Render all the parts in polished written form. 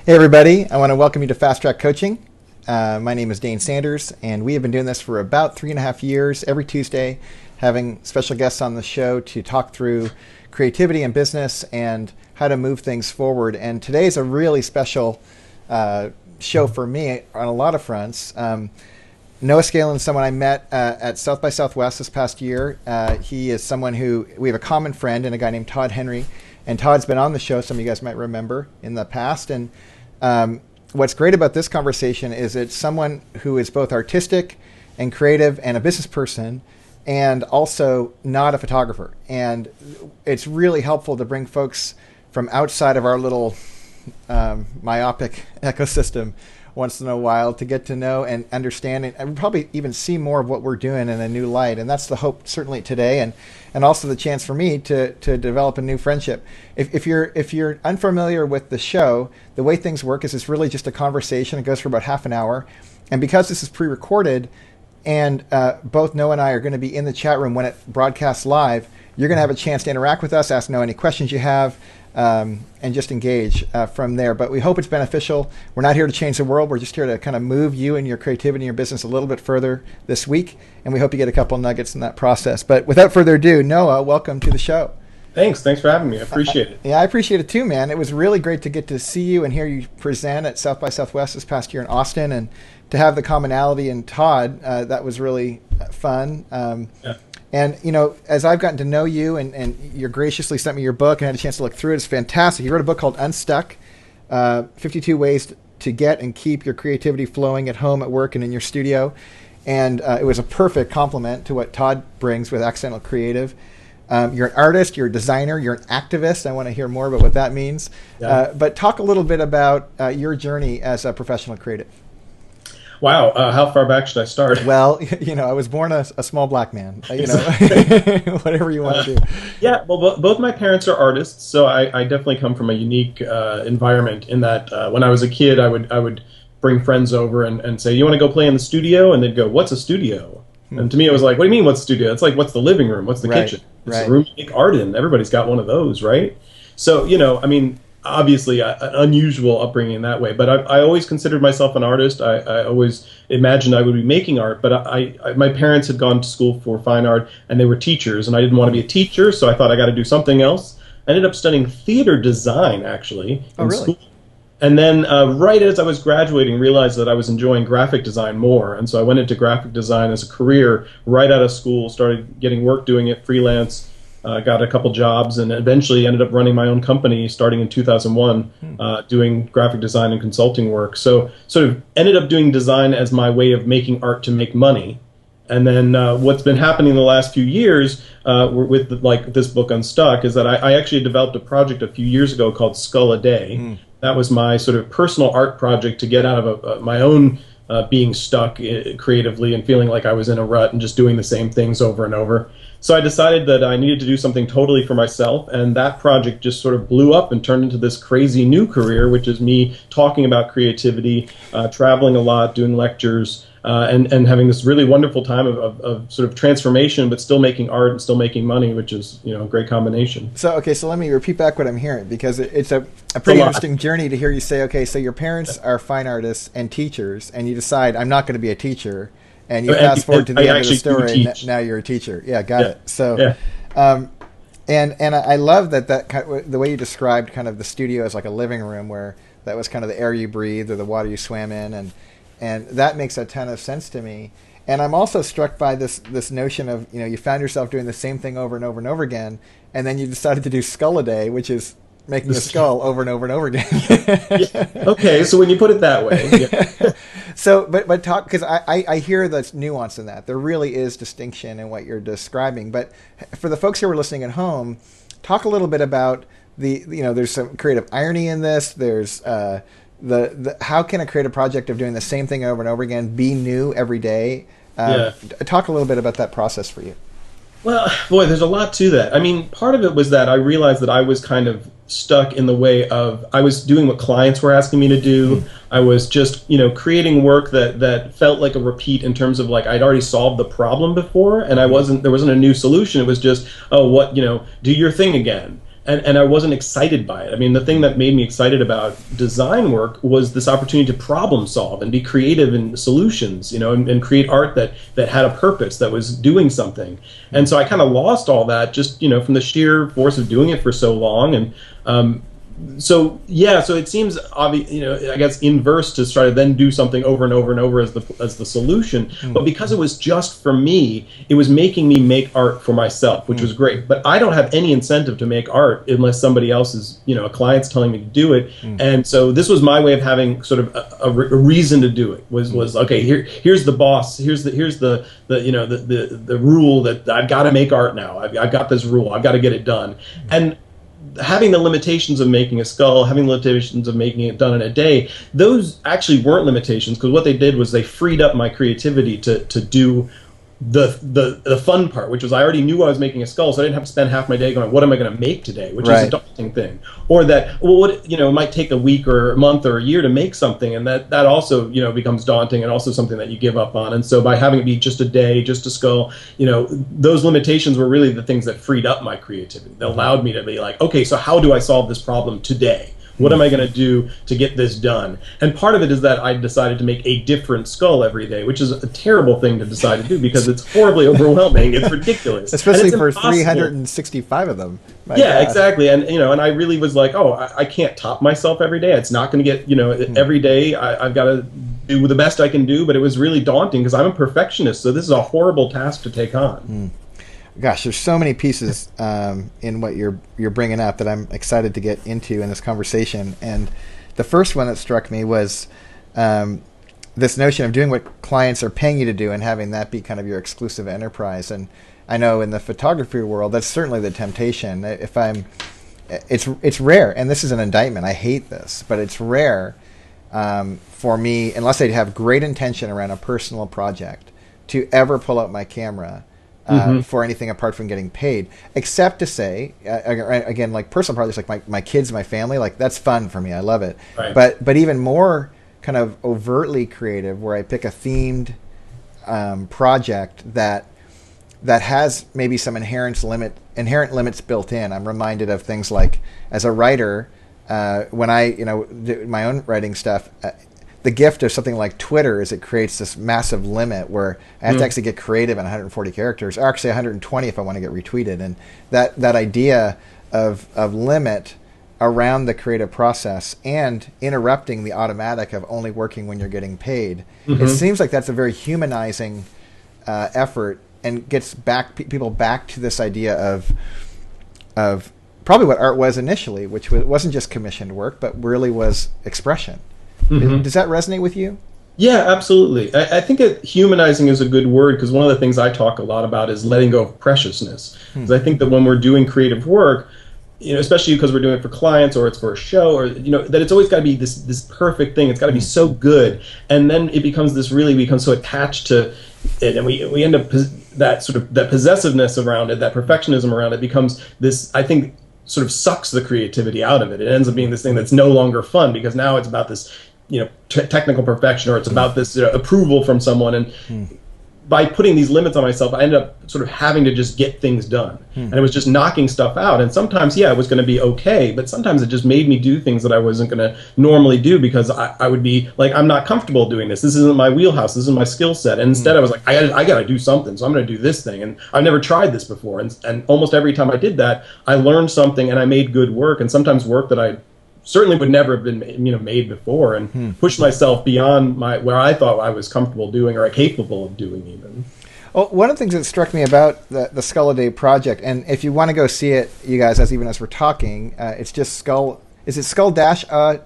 Hey everybody, I want to welcome you to Fast Track Coaching. My name is Dane Sanders, and we have been doing this for about 3.5 years, every Tuesday, having special guests on the show to talk through creativity and business and how to move things forward. And today is a really special show for me on a lot of fronts. Noah Scalin is someone I met at South by Southwest this past year. He is someone who, we have a common friend and a guy named Todd Henry. And Todd's been on the show, some of you guys might remember, in the past. And what's great about this conversation is it's someone who is both artistic and creative and a business person and also not a photographer. And it's really helpful to bring folks from outside of our little myopic ecosystem once in a while to get to know and understand and probably even see more of what we're doing in a new light. And that's the hope certainly today, and also the chance for me to develop a new friendship. If you're unfamiliar with the show, the way things work is it's really just a conversation. It goes for about half an hour. And because this is pre-recorded and both Noah and I are going to be in the chat room when it broadcasts live, you're going to have a chance to interact with us, ask Noah any questions you have, and just engage from there. But we hope it's beneficial. We're not here to change the world. We're just here to kind of move you and your creativity and your business a little bit further this week. And we hope you get a couple nuggets in that process. But without further ado, Noah, welcome to the show. Thanks for having me. I appreciate it. Yeah, I appreciate it too, man. It was really great to get to see you and hear you present at South by Southwest this past year in Austin, and to have the commonality in Todd. That was really fun. Yeah. And, you know, as I've gotten to know you and you graciously sent me your book and I had a chance to look through it, it's fantastic. You wrote a book called Unstuck, 52 Ways to Get and Keep Your Creativity Flowing at Home, at Work, and in Your Studio. And it was a perfect complement to what Todd brings with Accidental Creative. You're an artist, you're a designer, you're an activist. I want to hear more about what that means. Yeah. But talk a little bit about your journey as a professional creative. Wow, how far back should I start? Well, you know, I was born a small black man, you know, whatever you want to do. Yeah, well, both my parents are artists, so I definitely come from a unique environment in that when I was a kid, I would bring friends over and say, you want to go play in the studio? And they'd go, what's a studio? And to me, it was like, what do you mean, what's a studio? It's like, what's the living room? What's the kitchen? It's a room you make art in. Everybody's got one of those, right? So, you know, I mean, obviously an unusual upbringing in that way, but I always considered myself an artist. I always imagined I would be making art, but my parents had gone to school for fine art and they were teachers, and I didn't want to be a teacher, so I thought I got to do something else. I ended up studying theater design, actually, in school. And then right as I was graduating, realized that I was enjoying graphic design more, and so I went into graphic design as a career right out of school, started getting work doing it freelance, got a couple jobs, and eventually ended up running my own company starting in 2001, doing graphic design and consulting work. So sort of ended up doing design as my way of making art to make money. And then what's been happening in the last few years with like this book Unstuck is that I actually developed a project a few years ago called Skull a Day. That was my sort of personal art project to get out of my own being stuck creatively and feeling like I was in a rut and just doing the same things over and over. So I decided that I needed to do something totally for myself, and that project just sort of blew up and turned into this crazy new career, which is me talking about creativity, traveling a lot, doing lectures, and having this really wonderful time of sort of transformation, but still making art and still making money, which is, you know, a great combination. So let me repeat back what I'm hearing, because it's a pretty interesting journey to hear you say, okay, so your parents are fine artists and teachers, and you decide, I'm not going to be a teacher. And you fast forward to the end of the story, and now you're a teacher. Yeah, got it. So, and I love that kind of, the way you described kind of the studio as like a living room, where that was kind of the air you breathed or the water you swam in, and that makes a ton of sense to me. And I'm also struck by this notion of, you know, you found yourself doing the same thing over and over and over again, and then you decided to do Skull a Day, which is making a skull over and over and over again. Yeah. Okay, so when you put it that way. Yeah. So, but talk, because I hear the nuance in that. There really is distinction in what you're describing. But for the folks who are listening at home, talk a little bit about there's some creative irony in this. There's how can a creative project of doing the same thing over and over again be new every day? Talk a little bit about that process for you. Well, boy, there's a lot to that. I mean, part of it was that I realized that I was kind of stuck in the way of, I was doing what clients were asking me to do. I was just, you know, creating work that felt like a repeat in terms of like I'd already solved the problem before, and there wasn't a new solution. It was just, do your thing again. and I wasn't excited by it. I mean, the thing that made me excited about design work was this opportunity to problem solve and be creative in solutions, and create art that had a purpose, that was doing something. And so I kind of lost all that just, from the sheer force of doing it for so long. And so it seems obvious, I guess inverse to try to then do something over and over and over as the solution. But because it was just for me, it was making me make art for myself, which was great. But I don't have any incentive to make art unless somebody else is, a client's telling me to do it. And so this was my way of having sort of a reason to do it. Was okay. Here's the boss. Here's the rule that I've got to make art now. I've got this rule. I've got to get it done. And having the limitations of making a skull, having the limitations of making it done in a day, those actually weren't limitations, because what they did was they freed up my creativity to do the fun part, which was I already knew I was making a skull, so I didn't have to spend half my day going, what am I going to make today, which is a daunting thing. Or that, it might take a week or a month or a year to make something, and that also, becomes daunting and also something that you give up on. And so by having it be just a day, just a skull, those limitations were really the things that freed up my creativity. That allowed me to be like, okay, so how do I solve this problem today? What am I going to do to get this done? And part of it is that I decided to make a different skull every day, which is a terrible thing to decide to do because it's horribly overwhelming. It's ridiculous. Especially for impossible. 365 of them. Exactly. And, and I really was like, I can't top myself every day. It's not going to get, every day I've got to do the best I can do. But it was really daunting because I'm a perfectionist. So this is a horrible task to take on. Gosh, there's so many pieces in what you're bringing up that I'm excited to get into in this conversation. And the first one that struck me was this notion of doing what clients are paying you to do and having that be kind of your exclusive enterprise. And I know in the photography world, that's certainly the temptation. It's rare, and this is an indictment. I hate this, but it's rare for me, unless I have great intention around a personal project, to ever pull out my camera for anything apart from getting paid, except to say, again, like personal projects, like my kids, my family, like that's fun for me. I love it. Right. But even more kind of overtly creative, where I pick a themed project that has maybe some inherent limits built in. I'm reminded of things like, as a writer, when I do my own writing stuff, the gift of something like Twitter is it creates this massive limit where I have to actually get creative in 140 characters, or actually 120 if I want to get retweeted. And that idea of limit around the creative process and interrupting the automatic of only working when you're getting paid, it seems like that's a very humanizing effort, and gets people back to this idea of probably what art was initially, which wasn't just commissioned work, but really was expression. Does that resonate with you? Yeah, absolutely. I think humanizing is a good word, because one of the things I talk a lot about is letting go of preciousness. Because I think that when we're doing creative work, especially because we're doing it for clients or it's for a show, or that it's always got to be this perfect thing. It's got to be so good, and then it becomes so attached to it, and we end up that possessiveness around it, that perfectionism around it becomes this, I think, sort of sucks the creativity out of it. It ends up being this thing that's no longer fun, because now it's about this technical perfection, or it's about this approval from someone. And by putting these limits on myself, I ended up sort of having to just get things done. And it was just knocking stuff out. And sometimes, it was going to be okay, but sometimes it just made me do things that I wasn't going to normally do, because I would be like, I'm not comfortable doing this. This isn't my wheelhouse. This isn't my skill set. And instead I was like, I got to do something. So I'm going to do this thing. And I've never tried this before. And almost every time I did that, I learned something, and I made good work, and sometimes work that I certainly would never have been made before, and pushed myself beyond where I thought I was comfortable doing or capable of doing even. Well, one of the things that struck me about the Skull a Day project, and if you want to go see it, you guys, as we're talking, it's just Skull. Is it skull-day.com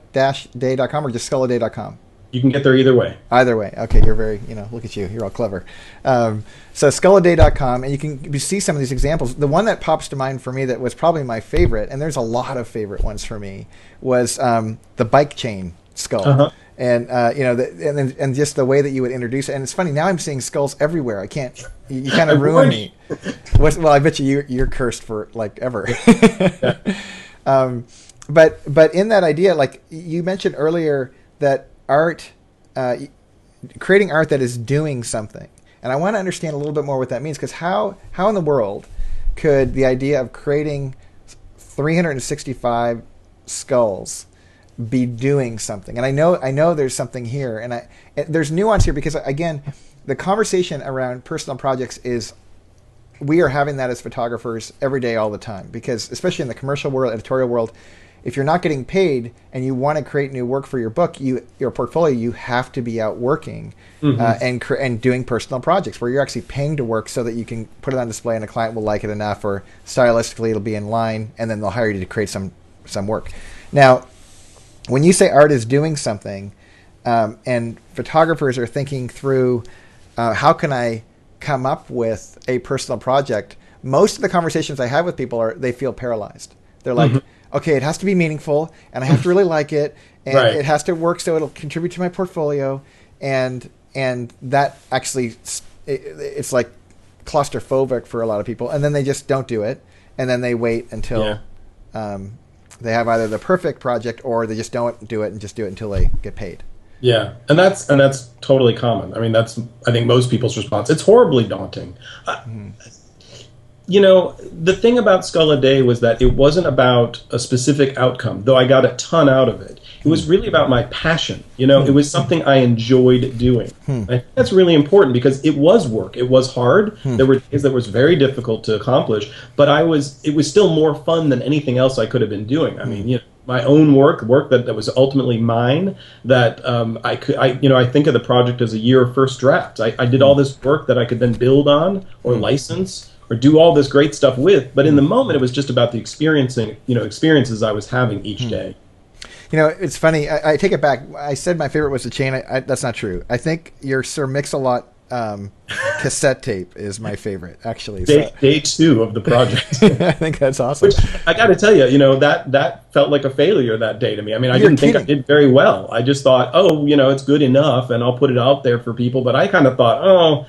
or just skulladay.com? You can get there either way. Either way. Okay, you're very, look at you. You're all clever. So skulladay.com, and you can see some of these examples. The one that pops to mind for me that was probably my favorite, and there's a lot of favorite ones for me, was the bike chain skull. And and just the way that you would introduce it. And it's funny, now I'm seeing skulls everywhere. You kind of ruin me. Well, I bet you're cursed for like ever. But in that idea, like you mentioned earlier, that art, creating art that is doing something. And I want to understand a little bit more what that means, because how in the world could the idea of creating 365 skulls be doing something? And I know there's something here, and there's nuance here because, again, the conversation around personal projects is, we are having that as photographers every day, all the time, because especially in the commercial world, editorial world, if you're not getting paid and you want to create new work for your book, your portfolio, you have to be out working and doing personal projects where you're actually paying to work so that you can put it on display and a client will like it enough, or stylistically it'll be in line, and then they'll hire you to create some work. Now, when you say art is doing something, and photographers are thinking through, how can I come up with a personal project? Most of the conversations I have with people they feel paralyzed. They're like, okay, it has to be meaningful, and I have to really like it, and it has to work so it'll contribute to my portfolio, and that actually, it's like claustrophobic for a lot of people, and then they just don't do it, and then they wait until they have either the perfect project, or they just don't do it and just do it until they get paid. Yeah, and that's totally common. I mean, that's, I think, most people's response. It's horribly daunting. You know, the thing about Skull a Day was that it wasn't about a specific outcome, though I got a ton out of it. It was really about my passion. You know, it was something I enjoyed doing. I think that's really important because it was work. It was hard. There were days that was very difficult to accomplish, but it was still more fun than anything else I could have been doing. I mean, you know, my own work that was ultimately mine, that I think of the project as a year of first drafts. I did all this work that I could then build on or license or do all this great stuff with, but in the moment it was just about the experiences I was having each day. You know, it's funny. I take it back. I said my favorite was the chain. That's not true. I think your Sir Mix-a-Lot cassette tape is my favorite, actually. Day 2 of the project. I think that's awesome. Which, I got to tell you, that felt like a failure that day to me. I mean, I didn't think I did very well. I just thought, it's good enough, and I'll put it out there for people. But I kind of thought, I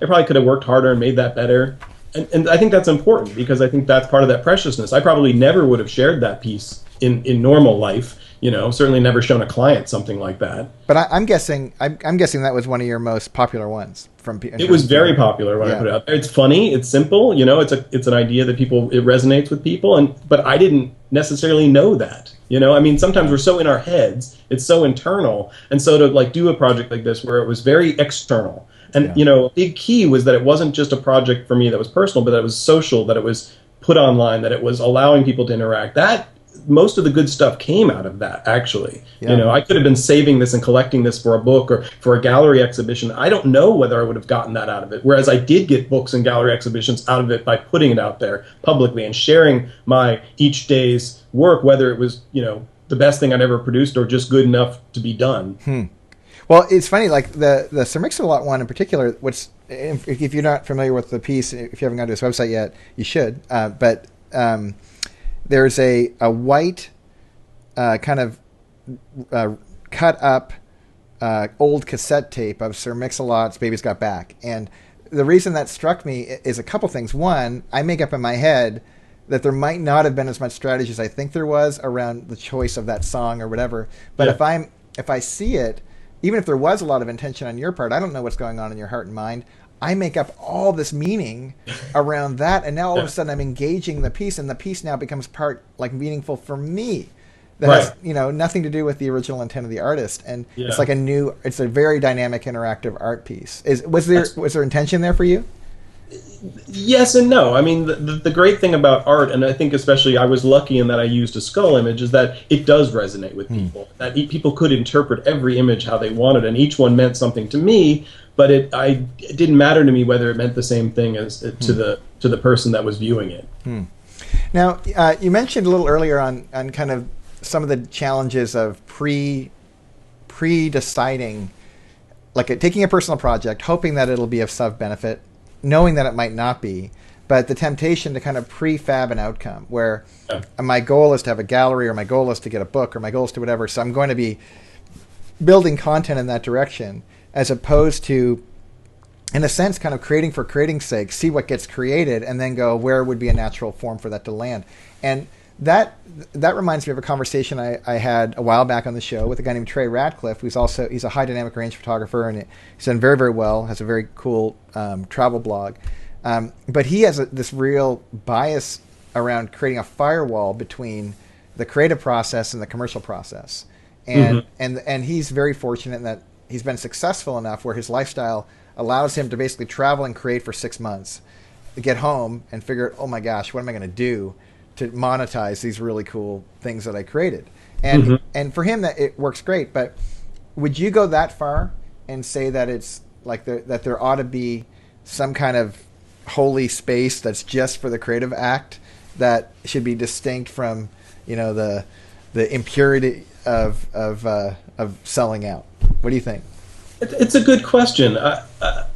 probably could have worked harder and made that better. And I think that's important because I think that's part of that preciousness. I probably never would have shared that piece in normal life. Certainly never shown a client something like that. But I'm guessing that was one of your most popular ones from people. It was very popular when I put it out there. It's funny, it's simple, it's an idea that it resonates with people, but I didn't necessarily know that. I mean, sometimes we're so in our heads, it's so internal, and so to do a project like this where it was very external. And a big key was that it wasn't just a project for me that was personal, but that it was social, that it was put online, that it was allowing people to interact. That most of the good stuff came out of that, actually. I could have been saving this and collecting this for a book or for a gallery exhibition. I don't know whether I would have gotten that out of it. Whereas I did get books and gallery exhibitions out of it by putting it out there publicly and sharing my each day's work, whether it was, the best thing I'd ever produced or just good enough to be done. Well, it's funny, like the Sir Mix-a-Lot one in particular, if you're not familiar with the piece, if you haven't gone to his website yet, you should. But there's a white kind of cut up old cassette tape of Sir Mix-a-Lot's Baby's Got Back. And the reason that struck me is a couple things. One, I make up in my head that there might not have been as much strategy as I think there was around the choice of that song or whatever. But if I see it, even if there was a lot of intention on your part, I don't know what's going on in your heart and mind. I make up all this meaning around that, and now all of a sudden I'm engaging the piece, and the piece now becomes meaningful for me. That has nothing to do with the original intent of the artist, and it's like it's a very dynamic, interactive art piece. Was there intention there for you? Yes and no. I mean, the great thing about art, and I think especially I was lucky in that I used a skull image, is that it does resonate with people. That people could interpret every image how they wanted, and each one meant something to me. But it didn't matter to me whether it meant the same thing as to the person that was viewing it. Now, you mentioned a little earlier on kind of some of the challenges of pre-deciding, like taking a personal project, hoping that it'll be of some benefit, knowing that it might not be, but the temptation to kind of prefab an outcome where my goal is to have a gallery, or my goal is to get a book, or my goal is to whatever. So I'm going to be building content in that direction, as opposed to, in a sense, kind of creating for creating's sake, see what gets created, and then go, where would be a natural form for that to land? And that reminds me of a conversation I had a while back on the show with a guy named Trey Ratcliffe, he's a high dynamic range photographer, and he's done very, very well, has a very cool travel blog. But he has this real bias around creating a firewall between the creative process and the commercial process. And and he's very fortunate in that he's been successful enough where his lifestyle allows him to basically travel and create for 6 months, get home and figure, oh my gosh, what am I going to do to monetize these really cool things that I created? And and for him that it works great. But would you go that far and say that it's like that there ought to be some kind of holy space that's just for the creative act that should be distinct from, you know, the impurity of selling out? What do you think? It's a good question.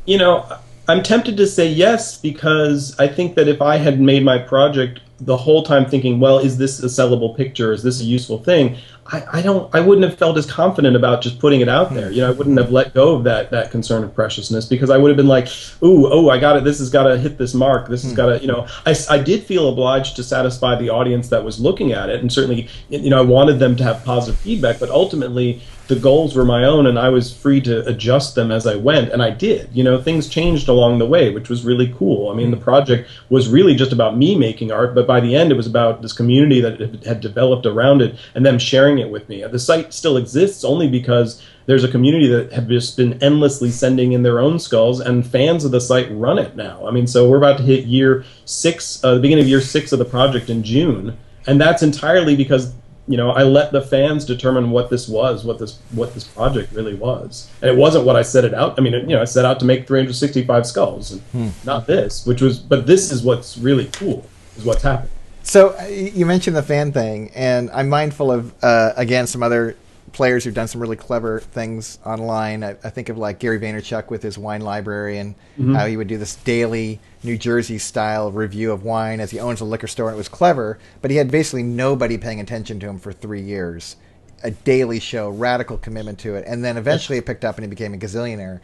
You know, I'm tempted to say yes, because I think that if I had made my project the whole time thinking, well, is this a sellable picture? Is this a useful thing? I wouldn't have felt as confident about just putting it out there. You know, I wouldn't have let go of that concern of preciousness, because I would have been like, oh, I got it. This has got to hit this mark. This has got to, you know, I did feel obliged to satisfy the audience that was looking at it. And certainly, you know, I wanted them to have positive feedback, but ultimately the goals were my own, and I was free to adjust them as I went. And I did. You know, things changed along the way, which was really cool. I mean, the project was really just about me making art, but by the end it was about this community that had developed around it and them sharing it with me. The site still exists only because there's a community that have just been endlessly sending in their own skulls, and fans of the site run it now. I mean, so we're about to hit year 6, the beginning of year 6 of the project in June, and that's entirely because, you know, I let the fans determine what this was, what this project really was. And it wasn't what I set it out. I mean, you know, I set out to make 365 skulls, and not this, but this is what's really cool, is what's happened. So you mentioned the fan thing, and I'm mindful of, again, some other players who've done some really clever things online. I think of like Gary Vaynerchuk with his wine library, and how he would do this daily New Jersey style review of wine as he owns a liquor store. And it was clever, but he had basically nobody paying attention to him for 3 years. A daily show, radical commitment to it. And then eventually it picked up and he became a gazillionaire.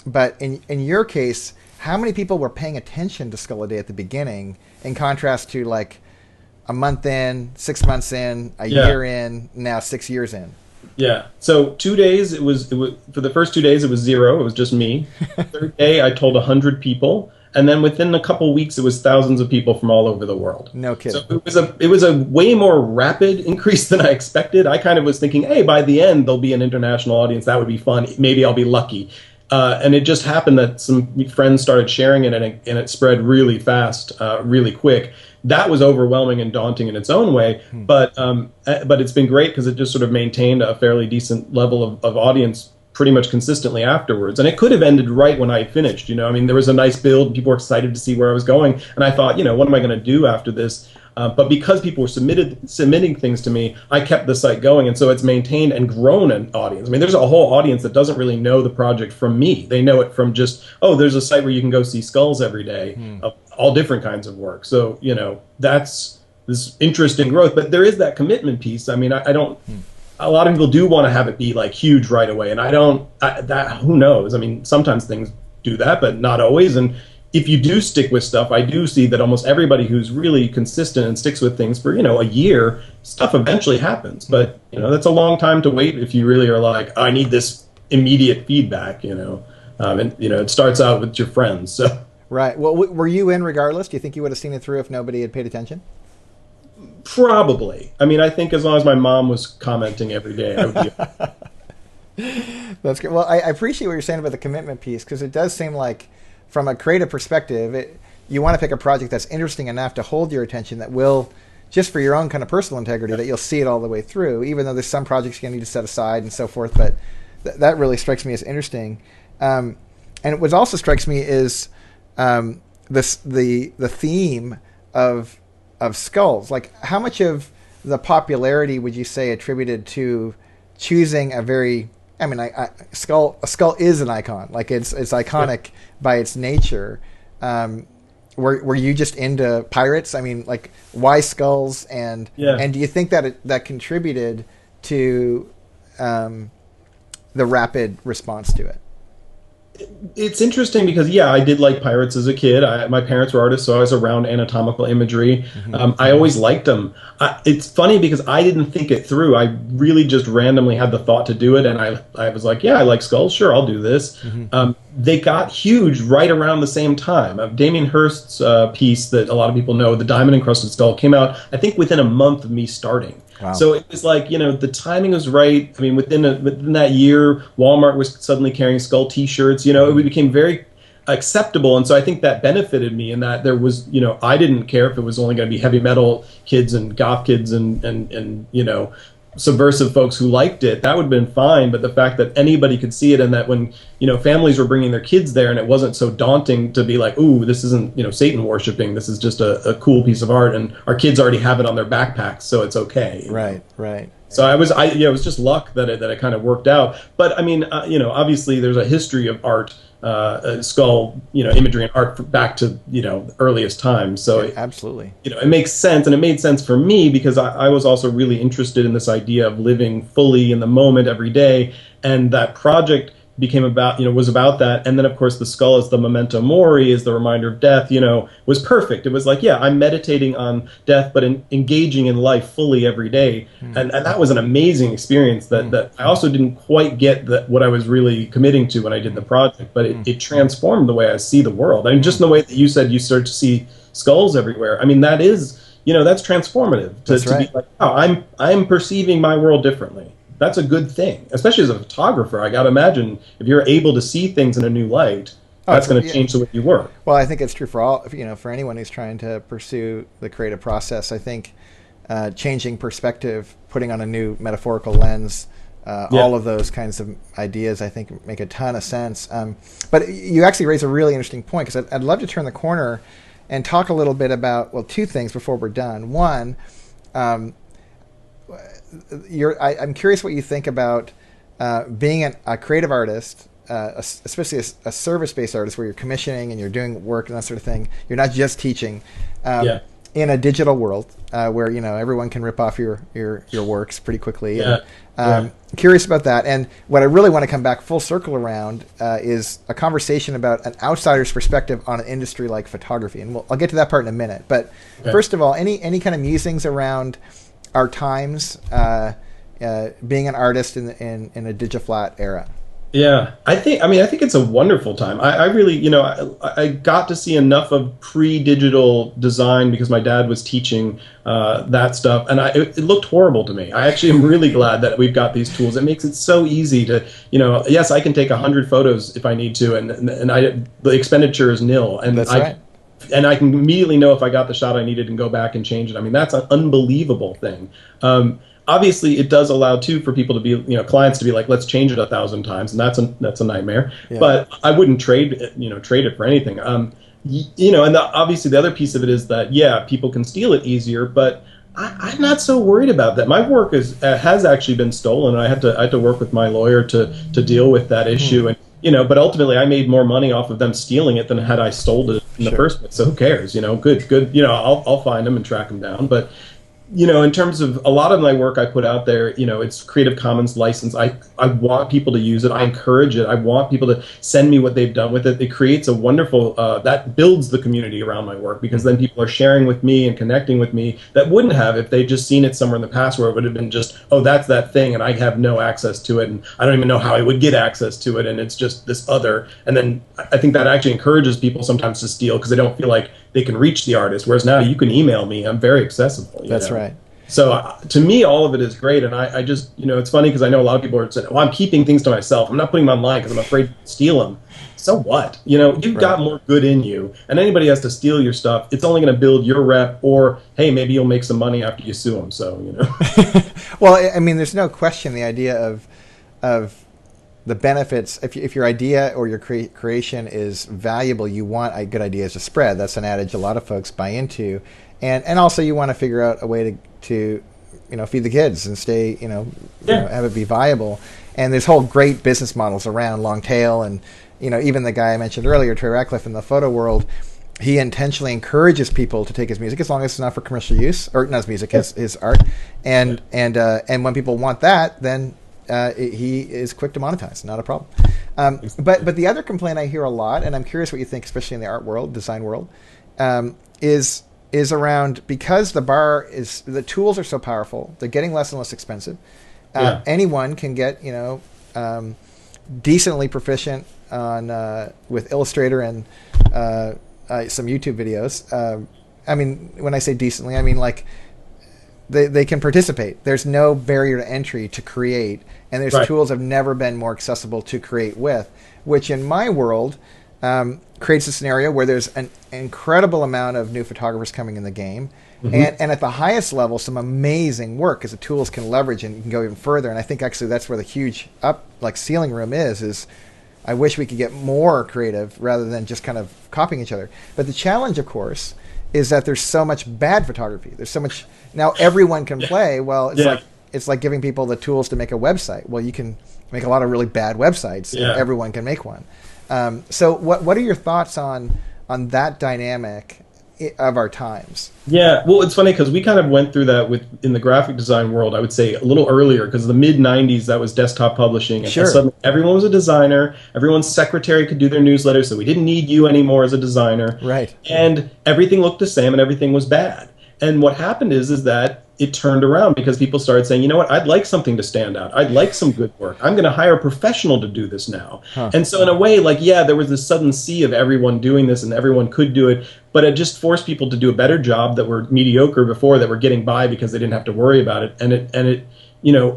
But in your case, how many people were paying attention to Skull a Day at the beginning, in contrast to like a month in, 6 months in, a year in, now 6 years in? Yeah. So 2 days, it was for the first 2 days it was 0. It was just me. Third day I told 100 people, and then within a couple weeks it was thousands of people from all over the world. No kidding. So it was a way more rapid increase than I expected. I kind of was thinking, hey, by the end there'll be an international audience. That would be fun. Maybe I'll be lucky. And it just happened that some friends started sharing it, and it spread really fast, really quick. That was overwhelming and daunting in its own way, but it's been great because it just sort of maintained a fairly decent level of audience pretty much consistently afterwards. And it could have ended right when I finished. You know, I mean, there was a nice build. People were excited to see where I was going, and I thought, you know, what am I going to do after this? But because people were submitting things to me, I kept the site going, and so it's maintained and grown an audience. I mean, there's a whole audience that doesn't really know the project from me. They know it from just, oh, there's a site where you can go see skulls every day of all different kinds of work. So, you know, that's this interesting growth. But there is that commitment piece. I mean, I don't. A lot of people do want to have it be like huge right away, and I don't. Who knows? I mean, sometimes things do that, but not always. And if you do stick with stuff, I do see that almost everybody who's really consistent and sticks with things for, you know, a year, stuff eventually happens. But, you know, that's a long time to wait if you really are like, I need this immediate feedback, you know. And, you know, it starts out with your friends. So. Right. Well, were you in regardless? Do you think you would have seen it through if nobody had paid attention? Probably. I mean, I think as long as my mom was commenting every day, I would be. That's good. Well, I appreciate what you're saying about the commitment piece, because it does seem like, from a creative perspective, you want to pick a project that's interesting enough to hold your attention, that will, just for your own kind of personal integrity, that you'll see it all the way through, even though there's some projects you're going to need to set aside and so forth. But that really strikes me as interesting. And what also strikes me is the theme of skulls. Like, how much of the popularity would you say attributed to choosing a very, I mean, a skull is an icon. Like, it's iconic by its nature. Were you just into pirates? I mean, like, why skulls? And do you think that that contributed to the rapid response to it? It's interesting because I did like pirates as a kid. My parents were artists, so I was around anatomical imagery. I always liked them. It's funny because I didn't think it through. I really just randomly had the thought to do it, and I was like, yeah, I like skulls. Sure, I'll do this. They got huge right around the same time. Damien Hirst's piece that a lot of people know, The Diamond Encrusted Skull, came out, I think, within a month of me starting. Wow. So it was like, the timing was right. I mean, within that year, Walmart was suddenly carrying skull T-shirts. It became very acceptable, and so I think that benefited me in that there was, I didn't care if it was only going to be heavy metal kids and goth kids and subversive folks who liked it. That would have been fine. But the fact that anybody could see it, and that when families were bringing their kids there, and it wasn't so daunting to be like, ooh, this isn't Satan worshiping. This is just a cool piece of art, and our kids already have it on their backpacks, so it's okay. Right. So it was just luck that it kind of worked out. But I mean, obviously there's a history of art, skull, imagery and art back to earliest times. So Yeah, absolutely. it makes sense, and it made sense for me because I was also really interested in this idea of living fully in the moment every day, and that project became was about that. And then of course the skull as the memento mori, is the reminder of death, was perfect. It was like, I'm meditating on death, but engaging in life fully every day. And that was an amazing experience that I also didn't quite get what I was really committing to when I did the project, but it transformed the way I see the world. I mean, just in the way that you said you start to see skulls everywhere. I mean, that is, that's transformative That's right. to be like, oh, I'm perceiving my world differently. That's a good thing, especially as a photographer. I got to imagine if you're able to see things in a new light, that's going to change the way you work. Well, I think it's true for all, for anyone who's trying to pursue the creative process. I think changing perspective, putting on a new metaphorical lens, all of those kinds of ideas, I think, make a ton of sense. But you actually raise a really interesting point, because I'd love to turn the corner and talk a little bit about, well, two things before we're done. One, I'm curious what you think about being a creative artist, especially a service-based artist, where you're commissioning and you're doing work and that sort of thing. You're not just teaching. In a digital world where everyone can rip off your works pretty quickly. Curious about that. And what I really want to come back full circle around is a conversation about an outsider's perspective on an industry like photography. And I'll get to that part in a minute. But first of all, any kind of musings around our times being an artist in a digiflat era? Yeah, I think it's a wonderful time. I really, I got to see enough of pre-digital design because my dad was teaching that stuff, and it looked horrible to me. I actually am really glad that we've got these tools. It makes it so easy to, yes, I can take 100 photos if I need to, and the expenditure is nil. And That's right. And I can immediately know if I got the shot I needed and go back and change it. I mean, that's an unbelievable thing. Obviously, it does allow too for people to be, clients to be like, let's change it 1,000 times, and that's a nightmare. Yeah. But I wouldn't trade it for anything. And obviously the other piece of it is that people can steal it easier, but I'm not so worried about that. My work has actually been stolen. I had to work with my lawyer to deal with that issue, and but ultimately I made more money off of them stealing it than had I stole it in the first place. So who cares? Good. I'll find them and track them down, but. In terms of a lot of my work I put out there, it's Creative Commons license. I want people to use it. I encourage it. I want people to send me what they've done with it. It creates a wonderful, that builds the community around my work, because then people are sharing with me and connecting with me that wouldn't have if they'd just seen it somewhere in the past, where it would have been just, oh, that's that thing, and I have no access to it, and I don't even know how I would get access to it, and it's just this other. And then I think that actually encourages people sometimes to steal, because they don't feel like they can reach the artist, whereas now you can email me. I'm very accessible. That's right. So to me, all of it is great, and I just, it's funny because I know a lot of people are saying, well, I'm keeping things to myself. I'm not putting them online because I'm afraid to steal them. So what? You've got more good in you, and anybody has to steal your stuff, it's only going to build your rep, or, hey, maybe you'll make some money after you sue them, so, Well, I mean, there's no question the idea of the benefits. If your idea or your creation is valuable, you want good ideas to spread. That's an adage a lot of folks buy into. And also you want to figure out a way to feed the kids and stay, have it be viable. And there's whole great business models around long tail, and even the guy I mentioned earlier, Trey Ratcliffe, in the photo world, he intentionally encourages people to take his music as long as it's not for commercial use, or not his music, his art. And when people want that, then he is quick to monetize, not a problem. But the other complaint I hear a lot, and I'm curious what you think, especially in the art world, design world, is around, because the tools are so powerful, they're getting less and less expensive. Anyone can get, decently proficient on with Illustrator and some YouTube videos. I mean, when I say decently, I mean like they can participate. There's no barrier to entry to create, and there's tools have never been more accessible to create with, which in my world creates a scenario where there's an incredible amount of new photographers coming in the game. And at the highest level, some amazing work, as the tools can leverage and you can go even further. And I think actually that's where the huge ceiling room is I wish we could get more creative rather than just kind of copying each other. But the challenge, of course, is that there's so much bad photography. There's so much, now everyone can play. Well, it's like giving people the tools to make a website. Well, you can make a lot of really bad websites. And everyone can make one. So what are your thoughts on that dynamic of our times? Yeah, well, it's funny because we kind of went through that in the graphic design world, I would say a little earlier, because the mid-90s, that was desktop publishing. And suddenly everyone was a designer. Everyone's secretary could do their newsletter, so we didn't need you anymore as a designer. Right. And everything looked the same and everything was bad. And what happened is that it turned around because people started saying, you know what, I'd like something to stand out. I'd like some good work. I'm going to hire a professional to do this now. And so in a way, there was this sudden sea of everyone doing this and everyone could do it, but it just forced people to do a better job that were mediocre before, that were getting by because they didn't have to worry about it. And it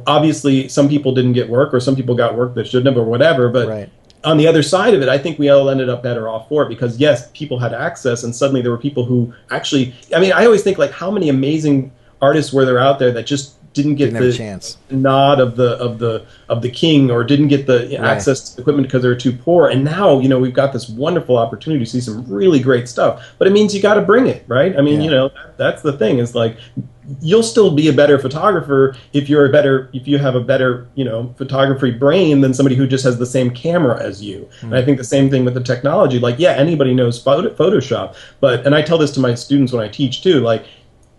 obviously some people didn't get work, or some people got work that shouldn't have, or whatever, but on the other side of it, I think we all ended up better off for it, because yes, people had access, and suddenly there were people who actually, I always think, how many amazing artists were there out there that just didn't get the chance. Nod of the king, or didn't get the access to equipment because they were too poor. And now, we've got this wonderful opportunity to see some really great stuff, but it means you got to bring it, right? That's the thing, is you'll still be a better photographer if you have a better, photography brain than somebody who just has the same camera as you. And I think the same thing with the technology. Anybody knows Photoshop, and I tell this to my students when I teach too,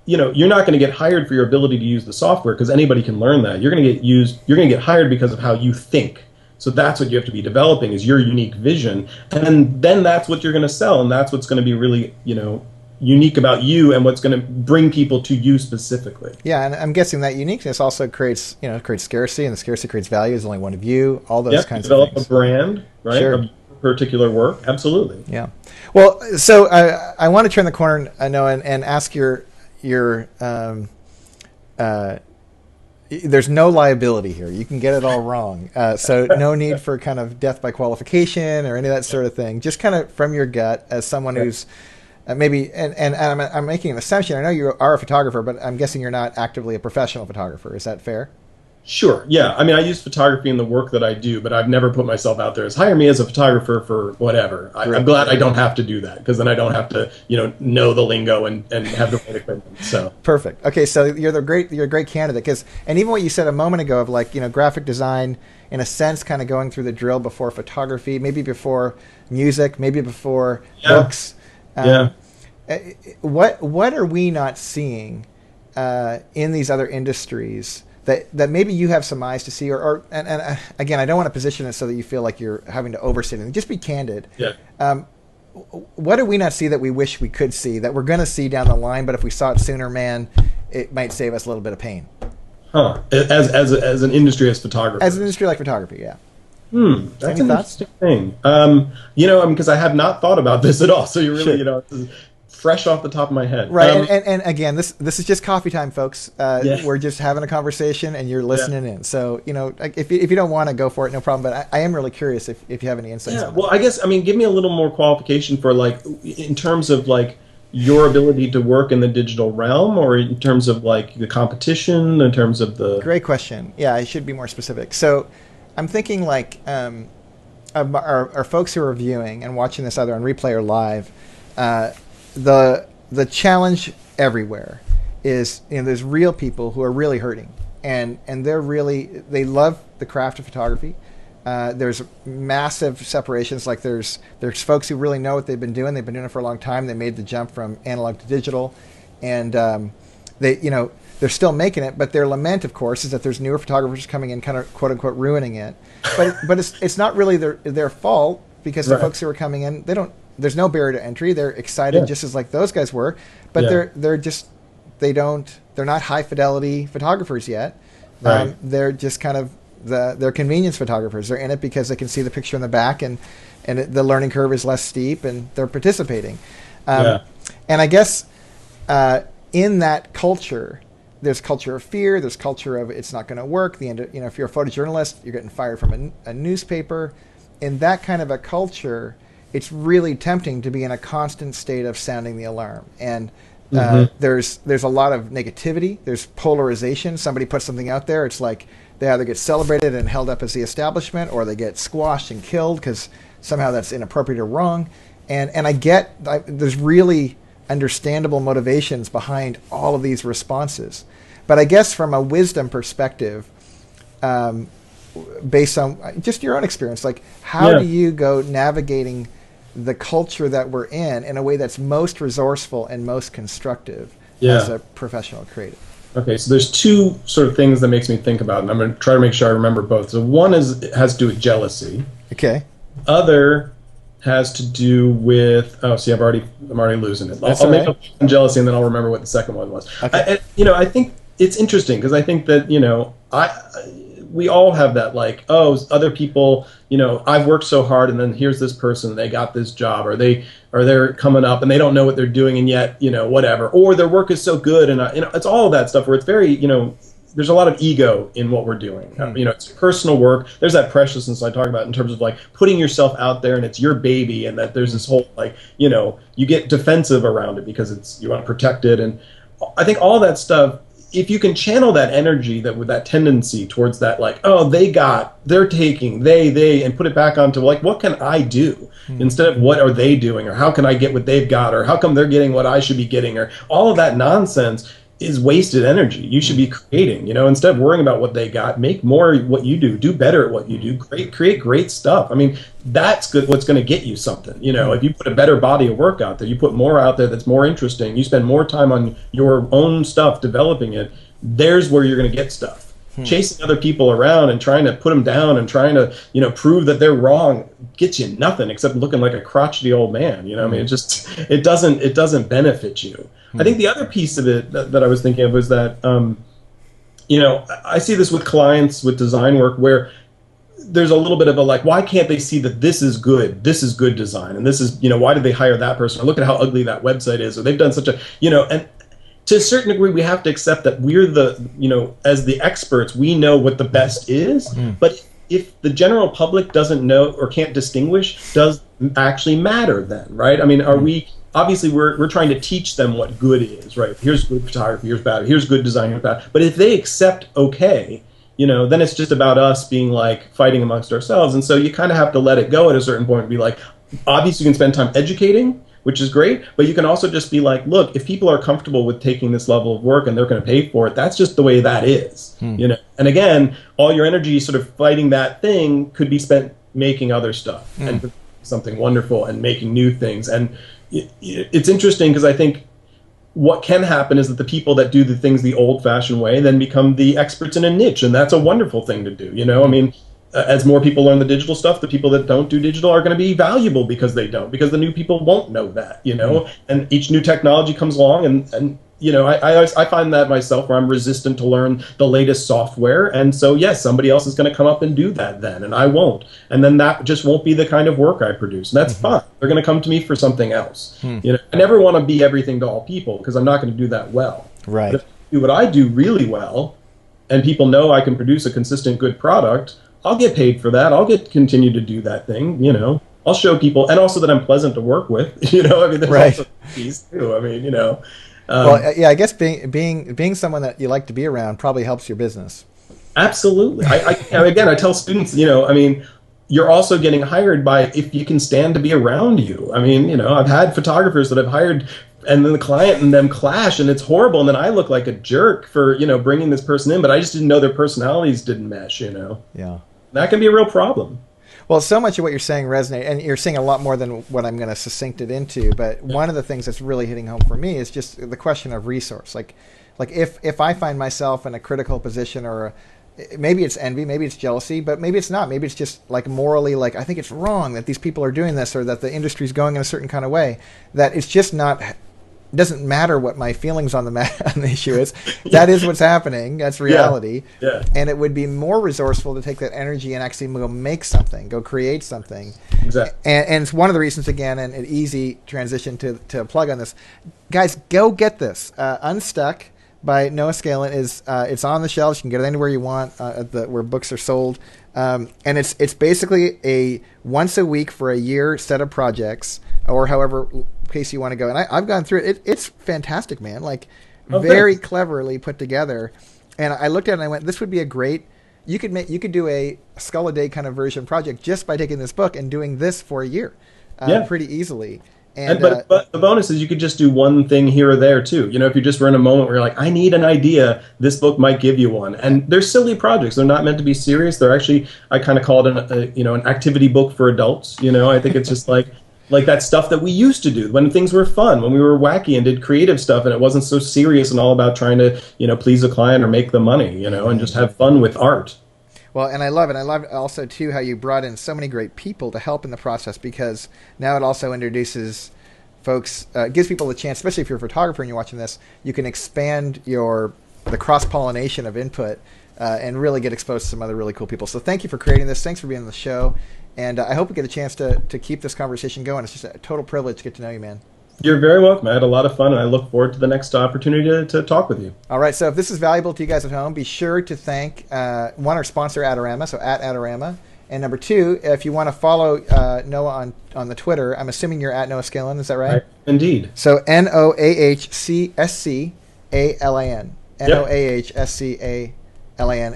you're not going to get hired for your ability to use the software, because anybody can learn that. You're going to get hired because of how you think. So that's what you have to be developing, is your unique vision. And then that's what you're going to sell, and that's what's going to be really, unique about you, and what's going to bring people to you specifically. Yeah, and I'm guessing that uniqueness also creates scarcity, and the scarcity creates value. There's only one of you, all those kinds of things. Develop a brand, right? Sure. Of particular work, absolutely. Yeah. Well, so I want to turn the corner, Noah, and ask there's no liability here. You can get it all wrong. So no need for kind of death by qualification or any of that sort of thing. Just kind of from your gut, as someone who's maybe, and I'm making an assumption. I know you are a photographer, but I'm guessing you're not actively a professional photographer. Is that fair? Sure. Yeah. I use photography in the work that I do, but I've never put myself out there as hire me as a photographer for whatever. I'm glad I don't have to do that, because then I don't have to, know the lingo and have the right equipment. So perfect. Okay. So you're a great candidate, and even what you said a moment ago of graphic design, in a sense, kind of going through the drill before photography, maybe before music, maybe before books. What are we not seeing in these other industries that maybe you have some eyes to see, and again, I don't want to position it so that you feel like you're having to overstate it. Just be candid. What do we not see that we wish we could see, that we're going to see down the line, but if we saw it sooner, man, it might save us a little bit of pain? As an industry, as photographers. As an industry like photography, yeah. That's an interesting thing. Because I have not thought about this at all. So you really, this is fresh off the top of my head. Right. And again, this is just coffee time, folks. We're just having a conversation and you're listening in. So, if you don't want to go for it, no problem. But I am really curious if you have any insights on that. Well, I guess, give me a little more qualification for in terms of your ability to work in the digital realm, or in terms of the competition, in terms of the... Great question. Yeah, I should be more specific. So I'm thinking our folks who are viewing and watching this either on replay or live, the challenge everywhere is, there's real people who are really hurting, and they love the craft of photography. There's massive separations. There's folks who really know what they've been doing. They've been doing it for a long time. They made the jump from analog to digital, and they, they're still making it, but their lament, of course, is that there's newer photographers coming in, kind of quote unquote ruining it. But it's not really their fault, because the folks who are coming in, there's no barrier to entry. They're excited just as like those guys were, but they're not high fidelity photographers yet. They're just kind of they're convenience photographers. They're in it because they can see the picture in the back, and the learning curve is less steep, and they're participating. And I guess in that culture, there's culture of fear. There's culture of it's not going to work. The end. If you're a photojournalist, you're getting fired from a newspaper. In that kind of a culture, it's really tempting to be in a constant state of sounding the alarm. And there's a lot of negativity. There's polarization. Somebody puts something out there, it's like they either get celebrated and held up as the establishment, or they get squashed and killed because somehow that's inappropriate or wrong. And there's really understandable motivations behind all of these responses. But I guess from a wisdom perspective, based on just your own experience, like how do you go navigating the culture that we're in a way that's most resourceful and most constructive as a professional creative? Okay, so there's two sort of things that makes me think about, and I'm going to try to make sure I remember both. So one has to do with jealousy. Okay. Other has to do with I'm already losing it. I'll make up on jealousy, and then I'll remember what the second one was. Okay. I think it's interesting because I think that we all have that, like, other people, I've worked so hard, and then here's this person, they got this job, or they're coming up and they don't know what they're doing, and yet, whatever, or their work is so good, and it's all of that stuff where it's very, there's a lot of ego in what we're doing. It's personal work. There's that preciousness I talk about in terms of like putting yourself out there, and it's your baby, and that there's this whole like, you get defensive around it because you want to protect it, and I think all that stuff. If you can channel that energy, with that tendency towards that, like, they're taking, and put it back onto, like, what can I do? Instead of what are they doing, or how can I get what they've got, or how come they're getting what I should be getting, or all of that nonsense is wasted energy. You should be creating, instead of worrying about what they got, make more what you do better at what you do, create great stuff. I mean, that's good. What's going to get you something, if you put a better body of work out there, you put more out there that's more interesting, you spend more time on your own stuff, developing it, there's where you're going to get stuff. Chasing other people around and trying to put them down and trying to, prove that they're wrong gets you nothing except looking like a crotchety old man. I mean, it doesn't benefit you. I think the other piece of it that I was thinking of was that, I see this with clients with design work where there's a little bit of a like, why can't they see that this is good design, and this is, why did they hire that person, or look at how ugly that website is, or they've done such a, and to a certain degree we have to accept that we're the, as the experts, we know what the best is, but if the general public doesn't know or can't distinguish, does actually matter then, right? I mean, are we, obviously we're trying to teach them what good is, right? Here's good photography, here's bad, here's good design, here's bad. But if they accept okay, then it's just about us being like fighting amongst ourselves. And so you kind of have to let it go at a certain point and be like, obviously you can spend time educating, which is great, but you can also just be like, look, if people are comfortable with taking this level of work and they're going to pay for it, that's just the way that is, And again, all your energy sort of fighting that thing could be spent making other stuff and something wonderful and making new things. And it's interesting because I think what can happen is that the people that do the things the old-fashioned way then become the experts in a niche, and that's a wonderful thing to do. I mean, as more people learn the digital stuff, the people that don't do digital are going to be valuable because the new people won't know that, and each new technology comes along and I find that myself where I'm resistant to learn the latest software. And so, yes, somebody else is going to come up and do that then, and I won't. And then that just won't be the kind of work I produce. And that's fine. They're going to come to me for something else. I never want to be everything to all people because I'm not going to do that well. Right. But if I do what I do really well and people know I can produce a consistent, good product, I'll get paid for that. I'll continue to do that thing, I'll show people, and also that I'm pleasant to work with, I mean, there's also these too. I mean, well, yeah, I guess being someone that you like to be around probably helps your business. Absolutely. Again, I tell students, I mean, you're also getting hired by if you can stand to be around you. I mean, I've had photographers that I've hired, and then the client and them clash, and it's horrible, and then I look like a jerk for, bringing this person in, but I just didn't know their personalities didn't mesh, Yeah. That can be a real problem. Well, so much of what you're saying resonates, and you're saying a lot more than what I'm going to succinct it into. But one of the things that's really hitting home for me is just the question of resource. Like, like if I find myself in a critical position, or maybe it's envy, maybe it's jealousy, but maybe it's not. Maybe it's just like morally, like I think it's wrong that these people are doing this, or that the industry's going in a certain kind of way. That it's just not. It doesn't matter what my feelings on the on the issue is. That is what's happening. That's reality. Yeah. And it would be more resourceful to take that energy and actually go make something, go create something. Exactly. And it's one of the reasons, again, and an easy transition to plug on this. Guys, go get this. Unstuck by Noah Scalin is it's on the shelves. You can get it anywhere you want where books are sold. And it's basically a once a week for a year set of projects, or however case you want to go. And I've gone through it. It's fantastic, man. Like very cleverly put together. And I looked at it and I went, this would be a great. You could do a Skull a Day kind of version project just by taking this book and doing this for a year, pretty easily. And, but the bonus is you could just do one thing here or there too. You know, if you just were in a moment where you're like, I need an idea, this book might give you one. And they're silly projects. They're not meant to be serious. They're actually, I kind of call it an activity book for adults. You know, I think it's just like that stuff that we used to do when things were fun, when we were wacky and did creative stuff, and it wasn't so serious and all about trying to, please a client or make the money, and just have fun with art. Well, and I love it. I love also, too, how you brought in so many great people to help in the process, because now it also introduces folks, gives people the chance, especially if you're a photographer and you're watching this, you can expand the cross-pollination of input and really get exposed to some other really cool people. So thank you for creating this. Thanks for being on the show. And I hope we get a chance to keep this conversation going. It's just a total privilege to get to know you, man. You're very welcome. I had a lot of fun, and I look forward to the next opportunity to talk with you. All right. So if this is valuable to you guys at home, be sure to thank, one, our sponsor, Adorama, so at Adorama. And number two, if you want to follow Noah on the Twitter, I'm assuming you're at Noah Scalin. Is that right? Indeed. So NOAHCSCALAN. NOAHSCALAN.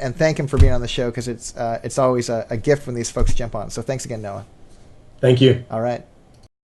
And thank him for being on the show, because it's always a gift when these folks jump on. So thanks again, Noah. Thank you. All right.